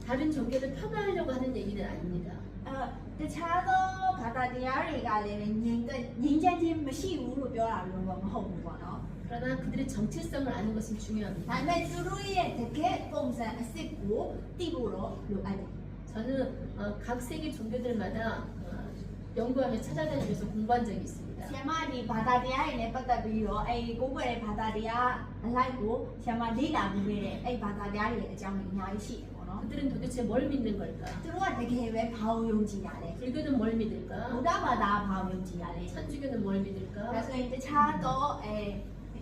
다른 종교를 폄하하려고 하는 얘기는 아닙니다. တခြားသောဘာသာတရားတွေကလည်းငြိမ်းချမ်းခြင်းမရှိဘူးလို့ပြောတာလို့မဟုတ်ဘူးပေါ့နော် 그러나 그들의 정체성을 아는 것은 중요합니다. ဒါပေမဲ့သူတို့ရဲ့တကယ်ပုံစံအစစ်ကိုသိဖို့တော့လိုအပ်တယ် 저는 각 세계 종교들마다 연구하며 찾아다니면서 공부한 적이 있습니다. ဆရာမဒီဘာသာတရားတွေနဲ့ပတ်သက်ပြီးတော့အဲဒီကိုယ်ွယ်တဲ့ဘာသာတရားအလိုက်ကိုဆရာမလေ့လာပြီးခဲ့တဲ့အဲဒီဘာသာတရားတွေအကြောင်းအများကြီးရှိတယ်ပေါ့နော် 그들은 도대체 뭘 믿는 걸까? သူတို့ကတကယ်ပဲဘာကိုယုံကြည်တာလဲ 불교는 뭘 믿을까? ဘုရားဘာသာကဘာကိုယုံကြည်တာလဲ 천주교는 뭘 믿을까? ဒါဆိုရင်တခြားသော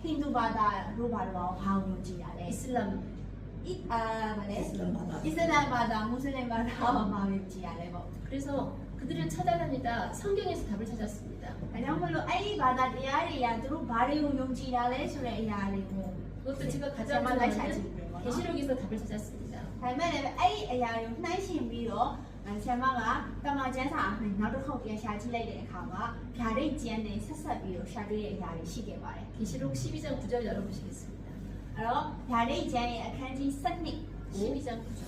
ဟိန္ဒူဘာသာတို့ဘာလို့ဘာကိုယုံကြည်တာလဲ 이슬람 ဗါလဲအစ္စလာမ်ဘာသာမွတ်စလင်ဘာသာဘာကိုယုံကြည်တာလဲပေါ့ 그래서 그들을 찾아다니다 성경에서 답을 찾았습니다. အဲကြောင့်မလို့အဲ့ဒီဘာသာတရားတွေကသူတို့ဘာတွေကိုယုံကြည်တာလဲဆိုတဲ့အရာတွေကို 그것도 제가 가장 정말 좋아하는 잘찾은 계시록에서 답을 찾았습니다. ဒါပေမဲ့လည်းအဲ့ဒီအရာတွေကိုနှိုင်းယှဉ်ပြီးတော့ဆရာမကတမန်ကျမ်းစာအပြင်နောက်တစ်ခေါက်ပြန်ရှာကြည့်လိုက်တဲ့အခါမှာဗျာဒိတ်ကျမ်းနဲ့ဆက်ဆက်ပြီးတော့ရှာတွေ့တဲ့အရာတွေရှိခဲ့ပါတယ် 계시록 12장 9절 열어보시겠습니다. အဲ့တော့ဗျာဒိတ်ကျမ်းရဲ့အခန်းကြီး7 12장 9절.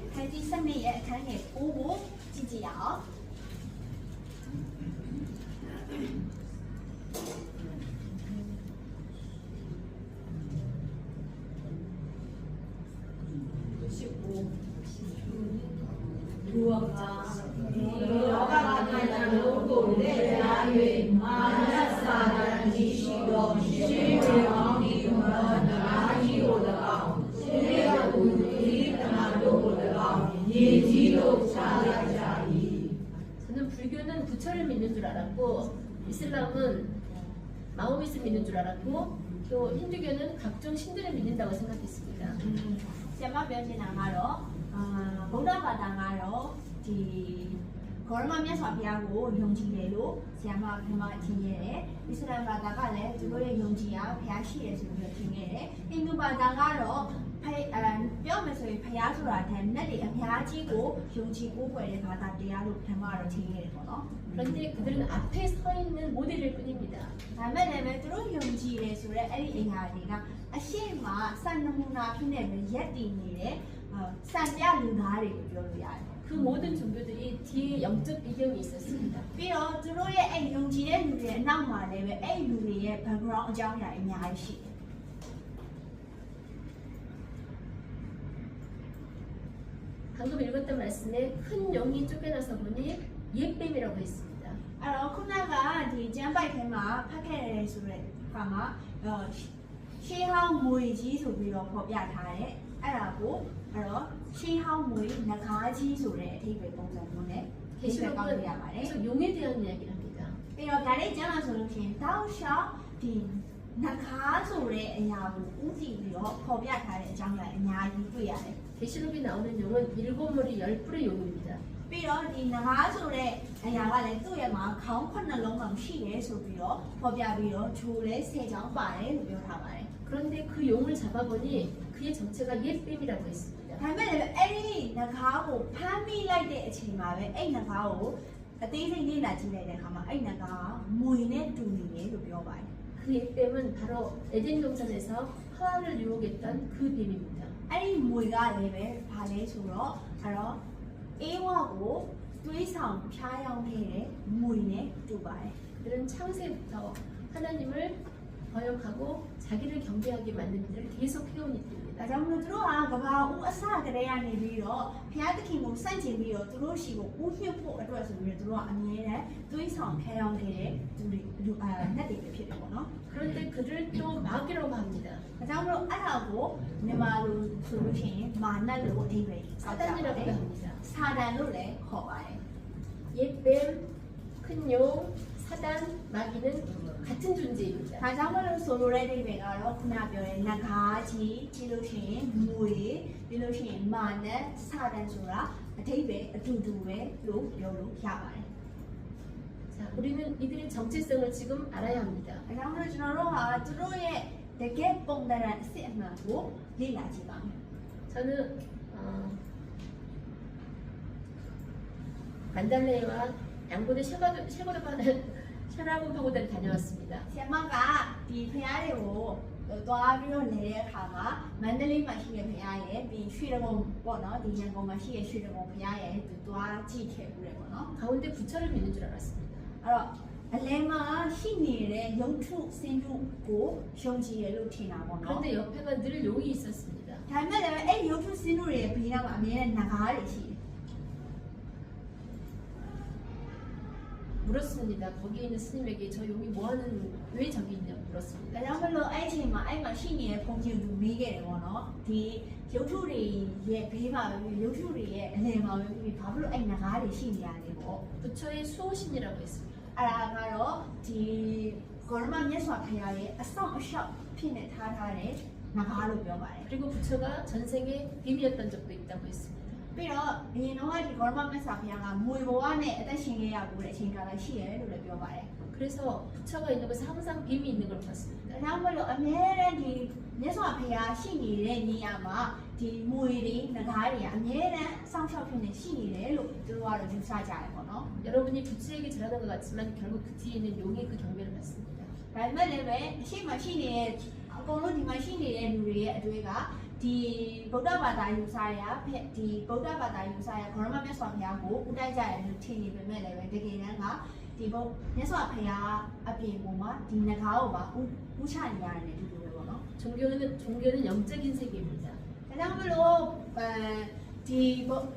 အခန်းကြီး7ရဲ့အခန်းငယ်9ကိုကြည့်ကြည့်ရအောင် 무엇과 너가 놓고 내라에 만나사는 이시로 실명이면 나기로다가 내가 우리 나도로다가 예지로 살아자리. 저는 불교는 부처를 믿는 줄 알았고 이슬람은 마호메스 믿는 줄 알았고 또 힌두교는 각종 신들을 믿는다고 생각했습니다. ဆရာမပြောချင်တာကတော့ဗုဒ္ဓဘာသာကတော့ဒီဂေါရမမြတ်စွာဘုရားကိုယုံကြည်တယ်လို့ဆရာမကထင်ခဲ့တယ်။အစ္စလာမ်ဘာသာကလည်းသူတို့ရဲ့ယုံကြည်ရာဘုရားရှိတယ်ဆိုပြီးထင်ခဲ့တယ်။ဟိန္ဒူဘာသာကတော့ပြောမယ်ဆိုရင်ဘုရားဆိုတာတည်းနဲ့တွေအများကြီးကိုယုံကြည်ကိုးကွယ်တဲ့ဘာသာတရားလို့ထင်မှာတော့ထင်ခဲ့တယ်ပေါ့နော် 그런데 그들은 앞에 서 있는 모델일 뿐입니다. ။ဒါမဲ့လည်းသူတို့ယုံကြည်တယ်ဆိုတော့အဲ့ဒီအရာတွေကအရှိမစံနမူနာဖြစ်နေပြီးရက်တည်နေတဲ့စံပြလူသားတွေကိုပြောလို့ရတယ် 그 모든 종교들이 뒤에 영적 배경이 있었습니다. ပြီးတော့သူတို့ရဲ့အဲ့ယုံကြည်တဲ့လူတွေအနောက်မှာလည်းပဲအဲ့လူတွေရဲ့ background အကြောင်းအရာအများကြီးရှိတယ် 방금 읽었던 말씀에 큰 용이 쫓겨나서 보니 옛뱀이라고 했습니다. အဲ့တော့ခုနကဒီကျမ်းပိုက်ထဲမှာဖတ်ခဲ့ရတယ်ဆိုတဲ့အခါမှာရှေးဟောင်းမွေကြီးဆိုပြီးတော့ဖော်ပြထားတယ်အဲ့ဒါကိုအဲ့တော့ရှေးဟောင်းမွေနဂါးကြီးဆိုတဲ့အဓိပ္ပာယ်ပုံစံမျိုးနဲ့ဒီလိုကောက်လို့ရပါတယ် 계속 용에 대한 이야기를 합니다. ပြီးတော့ဒါလေးကျမ်းမှာဆိုလို့ရှိရင်တောက်လျှောက်ဒီနဂါးဆိုတဲ့အရာကိုဦးတည်ပြီးတော့ဖော်ပြထားတဲ့အကြောင်းအရာအများကြီးတွေ့ရတယ် 계시록에 나오는 용은 7머리 10뿔의 용입니다. ပြီးတော့ဒီနဂါးဆိုတဲ့အရာကလည်းသူ့ရဲ့မှာခေါင်း9လုံးလောက်ရှိတယ်ဆိုပြီးတော့ဖော်ပြပြီးတော့ဂျိုလည်း10ချောင်းပါတယ်လို့ပြောထားပါတယ် 그런데 그 용을 잡아보니 그의 정체가 옛뱀이라고 했습니다. ဒါပေမဲ့လည်းအဲ့ဒီနဂါးကိုဖမ်းမိလိုက်တဲ့အချိန်မှာပဲအဲ့နဂါးကိုအသေးစိတ်လေ့လာကြည့်လိုက်တဲ့အခါမှာအဲ့နဂါးကမွေနဲ့တူနေတယ်လို့ပြောပါတယ် 그 옛뱀은 바로 에덴 동산에서 하와를 유혹했던 그 뱀입니다. အဲ့ဒီမွေကလည်းပဲဘာလဲဆိုတော့အဲ့တော့အေးဝါကိုတွေးဆောင်ဖျားယောင်းခဲ့တဲ့မွေနဲ့တူပါတယ် 그들은 창세부터 하나님을 거역하고 자기를 경배하게 만든 일을 계속 해온 이들입니다. ဒါကြောင့်မလို့သူတို့ကကဘာဦးအစကတည်းကနေပြီးတော့ဘုရားသခင်ကိုစန့်ကျင်ပြီးတော့သူတို့ရှိကိုဦးညွှတ်ဖို့အတွက်ဆိုပြီးတော့သူတို့ကအမြဲတမ်းတွေးဆောင်ဖျားယောင်းခဲ့တဲ့သူတွေနဲ့တွေပဲဖြစ်တယ်ပေါ့နော် 그런데 그들을 또 마귀라고 합니다. ဒါကြောင့်မလို့အဲ့ဒါကိုမြန်မာလိုဆိုလို့ရှိရင်မာနတ်လို့အဓိပ္ပာယ်ဆောက်ကြတယ် 사단이라고도 합니다. စာတန်လို့လည်းခေါ်ပါတယ် 옛뱀, 큰 용, 사단, 마귀는 같은 존재입니다. ဒါကြောင့်မလို့ဆိုလိုတဲ့အဓိပ္ပာယ်ကတော့ခုနပြောတဲ့နဂါးကြီးကြည့်လို့ရှိရင်မွေပြီးလို့ရှိရင်မာနတ်စာတန်ဆိုတာအဓိပ္ပာယ်အတူတူပဲလို့ပြောလို့ရပါတယ် 자, 우리는 이들의 정체성을 지금 알아야 합니다. ဒါကြောင့်မလို့ကျွန်တော်တို့ဟာသူတို့ရဲ့တကယ်ပုံသဏ္ဍာန်အစစ်အမှန်ကိုလေ့လာကြည့်ပါမယ် 저는 만달레와 양고대 샤라군 파고다를 다녀왔습니다. ဆရာမကဒီဖရားတွေကို သွားပြီးတော့နေတဲ့အခါမှာမန္တလေးမှာရှိတဲ့ဘုရားရဲ့ပြီးရွှေတကုံပေါ့နော်ဒီရန်ကုန်မှာရှိတဲ့ရွှေတကုံဘုရားရဲ့သူသွားကြည့်ခဲ့ဘူးတယ်ပေါ့နော် 가운데 부처를 믿는 줄 알았습니다. အဲ့တော့အလယ်မှာရှိနေတဲ့ရုပ်ထုစင်ထုကိုယုံကြည်ရလို့ထင်တာပေါ့နော် 그런데 옆에가 늘 용이 있었습니다. ဒါပေမဲ့လည်းအဲ့ရုပ်ထုစင်ထုတွေရဲ့ဘေးနားမှာအမြဲတမ်းနဂါးတွေရှိတယ် 물었습니다. 거기에 있는 스님에게 저 용이 뭐하는 왜 저기 있냐 ဒါ 물었습니다. ကြောင့်မလို့အဲ့အချိန်မှာအဲ့မှာရှိနေတဲ့ဘုံကြီးသူမေးခဲ့တယ်ပေါ့နော်ဒီရုပ်ထုတွေရဲ့ဘေးမှာပဲရုပ်ထုတွေရဲ့အလယ်မှာပဲပြီးဘာဖြစ်လို့အဲ့နဂါးတွေရှိနေရလဲပေါ့ 부처의 수호신이라고 했습니다. အဲ့ဒါကတော့ဒီဂေါရမမြတ်စွာဘုရားရဲ့အဆောင်အရှောက်ဖြစ်နေထားတဲ့နဂါးလို့ပြောပါတယ် 그리고 부처가 전생에 뱀이었던 적도 있다고 했습니다. ပြီးတော့အရင်တော့ဒီဂေါရမမြတ်စွာဘုရားကမွေဘဝနဲ့အသက်ရှင်ခဲ့ရဘူးတဲ့အချိန်ကာလရှိရတယ်လို့လည်းပြောပါတယ် 그래서 부처가 있는 곳에 항상 뱀이 있는 걸 봤습니다. ဒါကြောင့်မလို့အမြဲတမ်းဒီမြတ်စွာဘုရားရှိနေတဲ့နေရာမှာဒီမွေတွေနဂါးတွေကအမြဲတမ်းစောင့်ရှောက်ဖြစ်နေရှိနေတယ်လို့သူတို့ကတော့ယူဆကြတယ်ပေါ့နော် 여러분이 부처에게 절하는 것 같지만 결국 그 뒤에 있는 용이 그 경배를 받습니다. ဒါပေမဲ့လည်းပဲအရှိမရှိနေတဲ့အကုန်လုံးဒီမှာရှိနေတဲ့လူတွေရဲ့အတွေ့ကဒီဗုဒ္ဓဘာသာယူဆရာဒီဗုဒ္ဓဘာသာယူဆရာဂေါရမမြတ်စွာဘုရားကိုဦးတိုက်ကြတယ်လို့ထင်နေပေမဲ့လည်းပဲတကယ်တမ်းကဒီဘုမြတ်စွာဘုရားအပြင်ပေါ်မှာဒီနဂါးကိုပါဦးချနေရတယ်တူတူပဲပေါ့နော် 종교는 영적인 세계입니다. ဒါကြောင့်မလို့ဒီ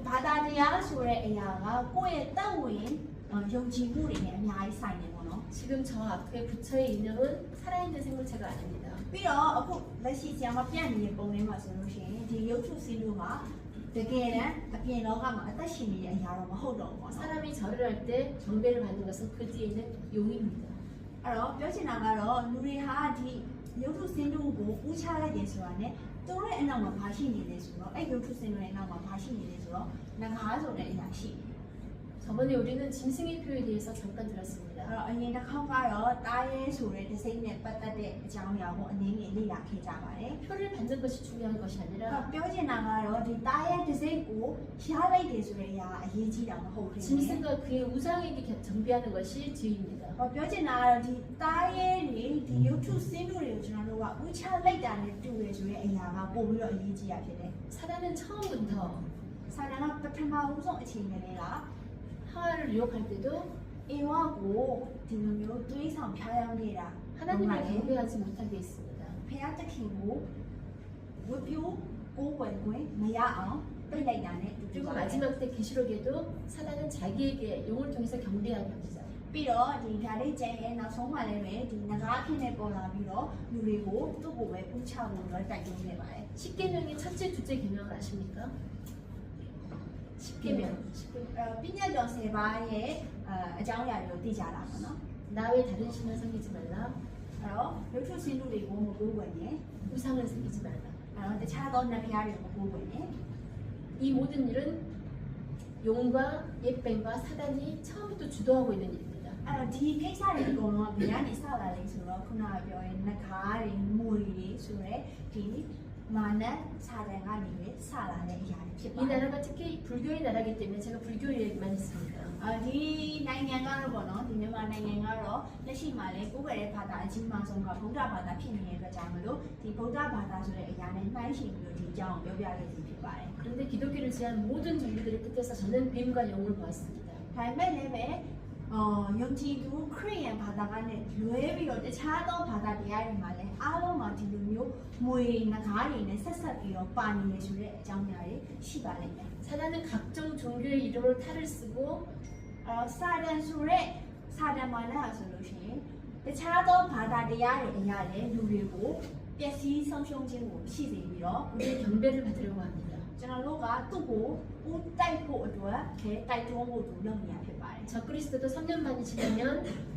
ဘာသာတရားဆိုတဲ့အရာကကိုယ့်ရဲ့တက်ဝင်ယုံကြည်မှုတွေနဲ့အများကြီးဆိုင်နေပေါ့နော် 지금 저 앞에 부처의 인형은 살아있는 생물체가 아닙니다. ပြီးတော့အခုလက်ရှိဆရာမပြတ်နေတဲ့ပုံလေးမှာဆိုလို့ရှိရင်ဒီရုပ်ထုစင်းတို့မှာတကယ်တမ်းအပြင်လောကမှာအသက်ရှင်နေတဲ့အရာတော့မဟုတ်တော့ဘူးပေါ့နော် 사람이 절을 할 때 경배를 받는 것은 그 뒤에 있는 용입니다. အဲ့တော့ပြောချင်တာကတော့လူတွေဟာဒီရုပ်ထုစင်းတို့ကိုဦးချလိုက်တယ်ဆိုတာ ਨੇ သူတို့ရဲ့အနောက်မှာဘာရှိနေလဲဆိုတော့အဲ့ရုပ်ထုစင်းတို့ရဲ့အနောက်မှာဘာရှိနေလဲဆိုတော့ငကားဆိုတဲ့အရာရှိတယ် 저번에 우리는 짐승의 표에 대해서 잠깐 အဲ့ 들었습니다. တော့အရင်တစ်ခေါက်ကတော့တားရဲဆိုတဲ့ဒီစိတ်နဲ့ပတ်သက်တဲ့အကြောင်းအရာကိုအနည်းငယ်လေ့လာခဲ့ကြပါတယ် 표를 받는 것이 중요한 것이 အဲ့ 아니라 တော့ပြောချင်တာကတော့ဒီတားရဲဒီစိတ်ကိုရှားလိုက်တယ်ဆိုတဲ့အရာအရေးကြီးတာမဟုတ်ဘူး 짐승과 그의 우상에게 정비하는 것이 죄입니다. ဟောပြောချင်တာကတော့ဒီတားရဲတွေဒီရုပ်ထုစင်းတို့တွေကိုကျွန်တော်တို့ကဦးချလိုက်တာနဲ့တူတယ်ဆိုတဲ့အရာကပို့ပြီးတော့အရေးကြီးတာဖြစ်တယ် 사단은 처음부터 ဆာဒနာပထမဦးဆုံးအချိန်ကလေးက 하와를 유혹할 때도 အေဝါကိုဒီလိုမျိုးတွေးဆောင်ဖျားယောင်းနေတာ 하나님을 경배하지 못하게 했습니다. ဖះတခင်ကိုဝတ်ပြုကိုယ်ွယ်ခွင့်မရအောင်ပြစ်လိုက်တာနဲ့တူတူ 그리고 ပါပဲ 마지막 때 계시록에도 사단은 자기에게 용을 통해서 경배하게 합니다. ပြီးတော့ဒီဓာတ်ကျဲရဲ့နောက်ဆုံးမှလည်းပဲဒီငကားဖြစ်နေပေါ်လာပြီးတော့လူတွေကိုသူ့ကိုပဲပူချဖို့တော့တိုက်တွန်းနေပါတယ် 십계명의 첫째, 둘째 계명을 아십니까? 십계명. ပညာကျော်10ပါးရဲ့အကြောင်းအရာတွေကိုသိကြတာပေါ့နော် 나 외 다른 신을 섬기지 말라. အဲ့တော့ရုပ်ထုစင်းတို့တွေကိုမကိုးကွယ်နဲ့ 우상을 섬기지 말라. အဲ့တော့တခြားသောနတ်ဘုရားတွေကိုမကိုးကွယ်နဲ့ 이 모든 일은 용과 옛뱀과 사단이 처음부터 주도하고 있는 일입니다. အဲ့တော့ဒီကိစ္စတွေအကုန်လုံးကဘယ်ကနေစလာလဲဆိုတော့ခုနကပြောရင်နဂါးတွေမွေတွေဆိုရဲဒီမာနစာတန်ကနေပဲစလာတဲ့အရာတွေဖြစ်ပါ 이 나라가 특히 불교의 나라이기 때문에 제가 불교 얘기만 했습니다. ဒီနိုင်ငံကတော့ပေါ့နော်ဒီမြန်မာနိုင်ငံကတော့လက်ရှိမှာလည်းကိုယ်ပဲတဲ့ဘာသာအကြီးမားဆုံးကဗုဒ္ဓဘာသာဖြစ်နေတဲ့အတွက်ကြောင့်မလို့ဒီဗုဒ္ဓဘာသာဆိုတဲ့အရာနဲ့နှိုင်းယှဉ်ပြီးတော့ဒီအကြောင်းကိုပြောပြခဲ့ခြင်းဖြစ်ပါတယ် 그런데 기독교를 제한 모든 종교들의 끝에서 저는 뱀과 영을 보았습니다. ဒါပေမဲ့လည်းပဲယုံကြည်သူခရစ်ယာန်ဘာသာကနဲ့လွဲပြီးတော့တခြားသောဘာသာတရားတွေမှာလည်းအားလုံးမှာဒီလိုမျိုးမွေငကားတွေနဲ့ဆက်ဆက်ပြီးတော့ပါနေရဆိုတဲ့အကြောင်းအရာတွေရှိပါလိမ့်မယ် 사단은 각종 종교의 이름으로 탈을 쓰고 စာတန်ဆိုတဲ့စာတန်မာနဟာဆိုလို့ရှိရင်တခြားသောဘာသာတရားတွေအရာလည်းလူတွေကိုပျက်စီးဆုံးရှုံးခြင်းကိုရှိစေပြီးတော့ 우리의 경배를 받으려고 합니다. ကျွန်တော်တို့ကသူ့ကိုဦးတိုက်ဖို့အတွက်ခဲတိုက်တွန်းဖို့သူလုပ်နေရဖြစ်ပါတယ် 저 그리스도도 3년 만이 지나면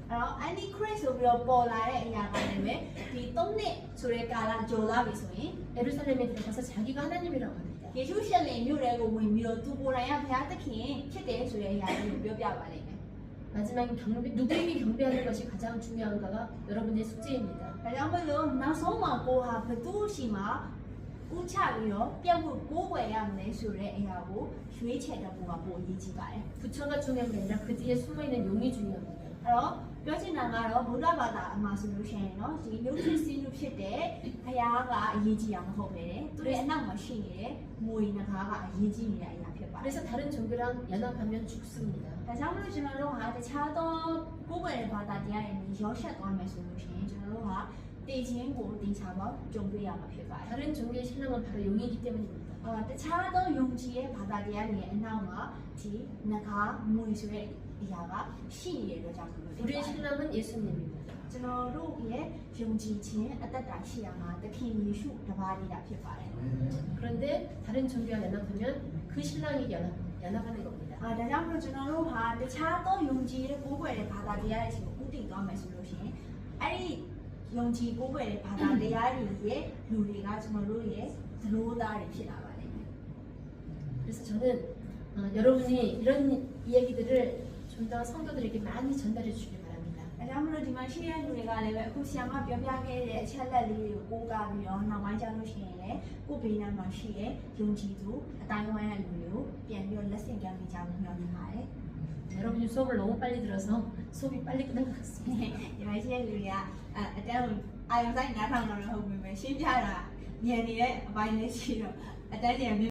အဲ့တော့ anti christ ဆိုပြီးတော့ပေါ်လာတဲ့အရာကလည်းပဲဒီ3နှစ်ဆိုတဲ့ကာလကျော်လာပြီဆိုရင် 예루살렘에 들어가서 자기가 하나님이라고 합니다. ယေရှုရှက်လင်မြို့ထဲကိုဝင်ပြီးတော့သူကိုယ်တိုင်ကဘုရားသခင်ဖြစ်တယ်ဆိုတဲ့အရာကိုပြောပြပါလိမ့်မယ် 마지막에 누구에게 경배하는 것이 가장 중요한가가 여러분의 숙제입니다. ဒါကြောင့်မလို့နောက်ဆုံးမှာကိုဟာဘသူရှိမှာ ဥချပြီးတော့ပြတ်ဖို့ကိုးကွယ်ရမယ်ဆိုတဲ့အရာကိုရွေးချယ်တဲ့ပုံကပိုအရေးကြီးပါတယ် 부처가 중요한 게 아니라 그 뒤에 숨어있는 용이 중요합니다. အဲ့တော့ပြောချင်တာကတော့ဗုဒ္ဓဘာသာအမှာဆိုလို့ရှိရင်เนาะဒီယုတ်ဖြစ်စီလို့ဖြစ်တဲ့ဘုရားကအရေးကြီးအောင်မဟုတ်ပဲတဲ့သူရဲ့အနောက်မှာရှိနေတဲ့မွေနဂါးကအရေးကြီးနေတဲ့အရာဖြစ်ပါတယ် 그래서 다른 종교랑 연합하면 죽습니다. ဒါကြောင့်မလို့ကျွန်တော်တို့ဟာတခြားသောကိုယ်ွယ်တဲ့ဘာသာတရားတွေနဲ့ရောရှက်သွားမယ်ဆိုလို့ရှိရင်ကျွန်တော်တို့ဟာတည်ခြင်းကိုတည်ချပါကြုံတွေ့ရမှာဖြစ်ပါတယ် 다른 종교의 신앙은 바로 용이기 때문입니다. တခြားသောယုံကြည်ရဲ့ဘာသာတရားတွေရဲ့အနောက်မှာဒီနဂါးမွေဆိုတဲ့အရာကရှိနေတဲ့အတွက်ကြောင့်လို့ 우리의 신랑은 예수님입니다. ကျွန်တော်တို့ရဲ့ယုံကြည်ခြင်းအသက်တာရှိရမှာသခင်ယေရှုတပါးနေတာဖြစ်ပါတယ် 그런데 다른 종교와 연합하면 그 신랑이 연합하는 겁니다. ဒါကြောင့်မလို့ကျွန်တော်တို့ဟာတခြားသောယုံကြည်တဲ့ကိုယ်ွယ်တဲ့ဘာသာတရားတွေရှိကိုဥတည်သွားမယ်ဆိုလို့ရှိရင်အဲ့ဒီယုံကြည်ကိုယ်ွယ်တဲ့ဘာသာတရားတွေရဲ့လူတွေကကျွန်တော်တို့ရဲ့သလိုသားတွေဖြစ်လာပါလိမ့်မယ် 그래서 저는 여러분이 이런 이야기들을 좀 더 성도들에게 많이 전달해 주길 바랍니다. အဲဒါမှမလို့ဒီမှာရှိတဲ့လူတွေကလည်းပဲအခုဆီယမပြောပြခဲ့တဲ့အချက်လက်လေးတွေကိုကိုးကားပြီးတော့နောက်ပိုင်းကျလို့ရှိရင်လည်းကိုယ်ဘေးနားမှာရှိတဲ့ယုံကြည်သူအတိုင်းဝိုင်းရဲ့လူတွေကိုပြန်ပြီးတော့လက်ဆင့်ကမ်းပေးကြဖို့မျှော်လင့်ပါတယ် 여러분이 수업을 너무 빨리 들어서 수업이 빨리 끝난 것 같습니다. ဒီမှာရှိတဲ့လူတွေကအတန်းအာယုံဆိုင်နားထောင်တော့ဟုတ်ပြီပဲရှင်းပြတာညံနေတဲ့အပိုင်းလေးရှိတော့အတန်းညံ